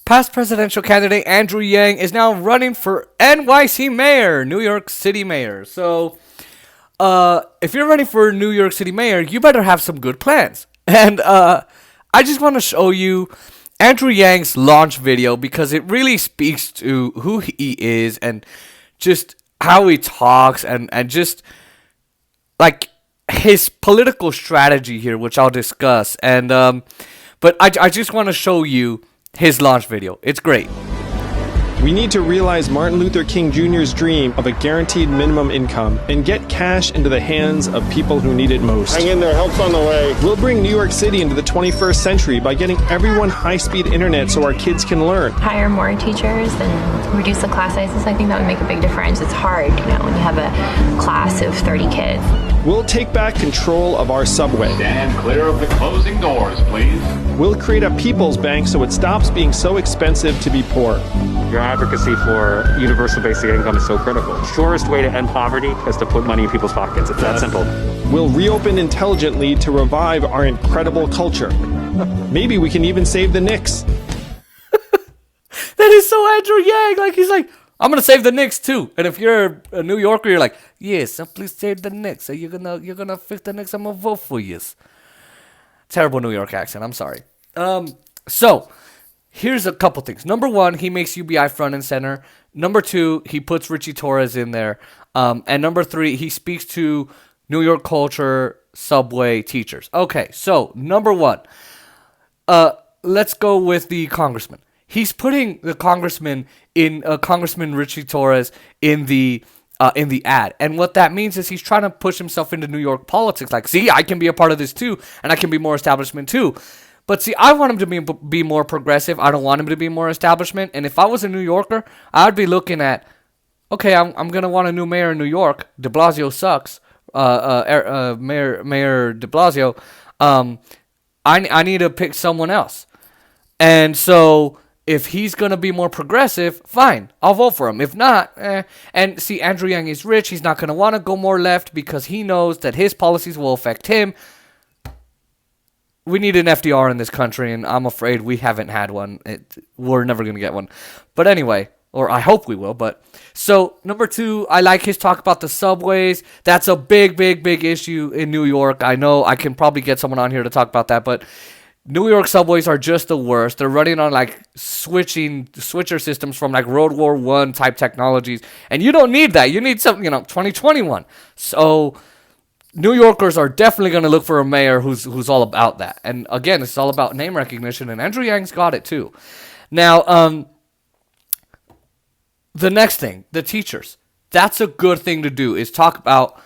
Past presidential candidate Andrew Yang is now running for NYC mayor, New York City mayor. So, if you're running for New York City mayor, you better have some good plans. And I just want to show you Andrew Yang's launch video because it really speaks to who he is and just how he talks and just like his political strategy here, which I'll discuss. And but I just want to show you his launch video. It's great. We need to realize Martin Luther King Jr.'s dream of a guaranteed minimum income and get cash into the hands of people who need it most. Hang in there, help's on the way. We'll bring New York City into the 21st century by getting everyone high-speed internet so our kids can learn. Hire more teachers and reduce the class sizes. I think that would make a big difference. It's hard, when you have a class of 30 kids. We'll take back control of our subway. Stand clear of the closing doors, please. We'll create a people's bank so it stops being so expensive to be poor. Your advocacy for universal basic income is so critical. The surest way to end poverty is to put money in people's pockets. It's that simple. We'll reopen intelligently to revive our incredible culture. Maybe we can even save the Knicks. That is so Andrew Yang. Like, he's like, I'm gonna save the Knicks too. And if you're a New Yorker, you're like, yes, please save the Knicks. Are you're gonna fix the Knicks? I'm gonna vote for you. Terrible New York accent. I'm sorry. So here's a couple things. Number one, he makes UBI front and center. Number two, he puts Richie Torres in there. And number three, he speaks to New York culture, subway, teachers. Okay, so number one, let's go with the congressman. He's putting the congressman in Congressman Richie Torres in the ad, and what that means is he's trying to push himself into New York politics. Like, see, I can be a part of this too, and I can be more establishment too. But see, I want him to be more progressive. I don't want him to be more establishment. And if I was a New Yorker, I'd be looking at, okay, I'm gonna want a new mayor in New York. De Blasio sucks. Mayor De Blasio. I need to pick someone else. And so if he's going to be more progressive, fine, I'll vote for him. If not, And see, Andrew Yang is rich. He's not going to want to go more left because he knows that his policies will affect him. We need an FDR in this country, and I'm afraid we haven't had one. We're never going to get one. But anyway, or I hope we will. But so, number two, I like his talk about the subways. That's a big, big, big issue in New York. I know I can probably get someone on here to talk about that, but New York subways are just the worst. They're running on like switcher systems from like World War I type technologies. And you don't need that. You need something, 2021. So New Yorkers are definitely going to look for a mayor who's all about that. And again, it's all about name recognition, and Andrew Yang's got it too. Now, the next thing, the teachers. That's a good thing to do, is talk about,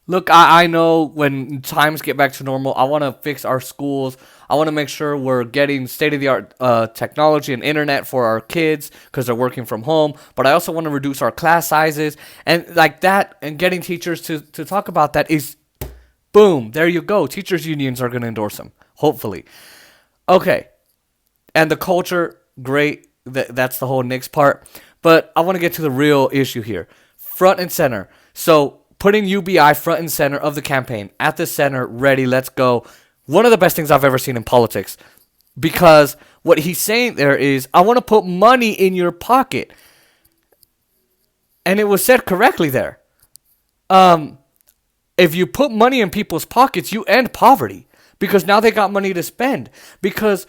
look, I know when times get back to normal, I want to fix our schools. I want to make sure we're getting state-of-the-art technology and internet for our kids because they're working from home. But I also want to reduce our class sizes. And like that, and getting teachers to talk about that is, boom, there you go. Teachers' unions are going to endorse them, hopefully. Okay. And the culture, great. That's the whole Knicks part. But I want to get to the real issue here. Front and center. So putting UBI front and center of the campaign, at the center, ready, let's go. One of the best things I've ever seen in politics. Because what he's saying there is, I want to put money in your pocket. And it was said correctly there. If you put money in people's pockets, you end poverty. Because now they got money to spend. Because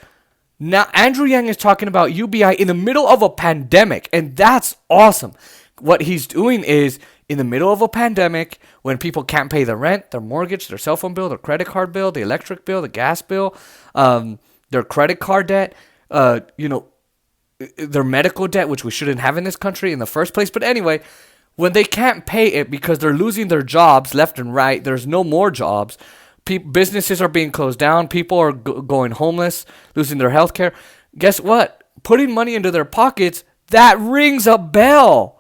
now Andrew Yang is talking about UBI in the middle of a pandemic. And that's awesome. What he's doing is, in the middle of a pandemic, when people can't pay their rent, their mortgage, their cell phone bill, their credit card bill, the electric bill, the gas bill, their credit card debt, their medical debt, which we shouldn't have in this country in the first place. But anyway, when they can't pay it because they're losing their jobs left and right, there's no more jobs. Businesses are being closed down. People are going homeless, losing their health care. Guess what? Putting money into their pockets, that rings a bell.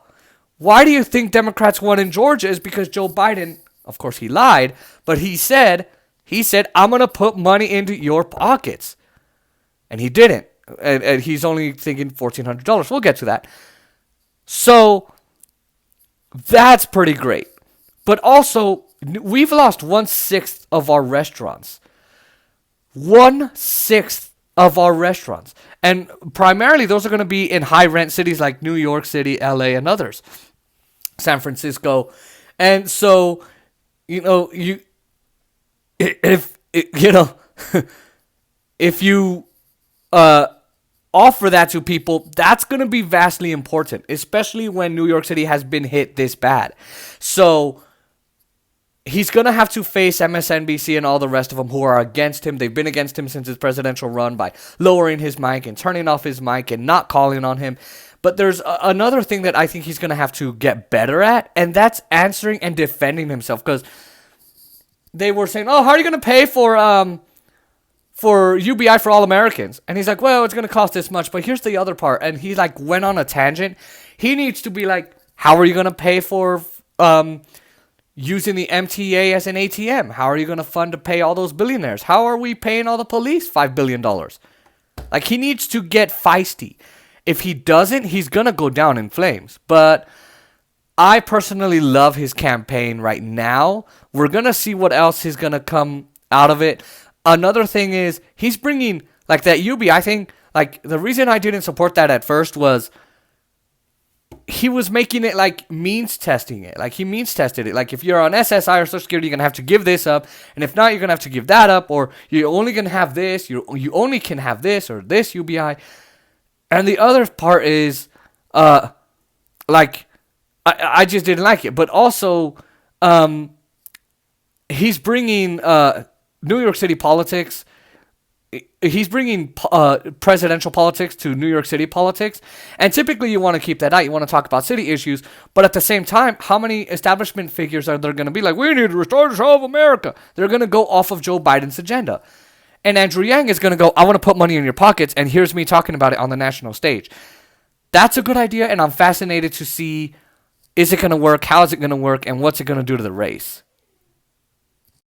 Why do you think Democrats won in Georgia? Is because Joe Biden, of course he lied, but he said, I'm going to put money into your pockets. And he didn't. And he's only thinking $1,400. We'll get to that. So that's pretty great. But also, we've lost 1/6 of our restaurants. 1/6 of our restaurants. And primarily those are going to be in high rent cities like New York City, LA, and others. San Francisco. And so, if you offer that to people, that's going to be vastly important, especially when New York City has been hit this bad. So he's going to have to face MSNBC and all the rest of them who are against him. They've been against him since his presidential run by lowering his mic and turning off his mic and not calling on him. But there's another thing that I think he's going to have to get better at, and that's answering and defending himself. Because they were saying, oh, how are you going to pay for UBI for all Americans? And he's like, well, it's going to cost this much, but here's the other part. And he like went on a tangent. He needs to be like, how are you going to pay for using the MTA as an ATM? How are you going to fund to pay all those billionaires? How are we paying all the police $5 billion? Like, he needs to get feisty. If he doesn't, he's going to go down in flames. But I personally love his campaign right now. We're going to see what else is going to come out of it. Another thing is, he's bringing, like, that UBI thing. Like, the reason I didn't support that at first was he was making it, like, means testing it. Like, he means tested it. Like, if you're on SSI or Social Security, you're going to have to give this up. And if not, you're going to have to give that up. Or you're only going to have this. You only can have this or this UBI. And the other part is, like, I just didn't like it. But also, he's bringing New York City politics. He's bringing presidential politics to New York City politics. And typically you want to keep that out. You want to talk about city issues. But at the same time, how many establishment figures are there going to be like, we need to restore the soul of America? They're going to go off of Joe Biden's agenda. And Andrew Yang is going to go, I want to put money in your pockets, and here's me talking about it on the national stage. That's a good idea, and I'm fascinated to see, is it going to work, how is it going to work, and what's it going to do to the race?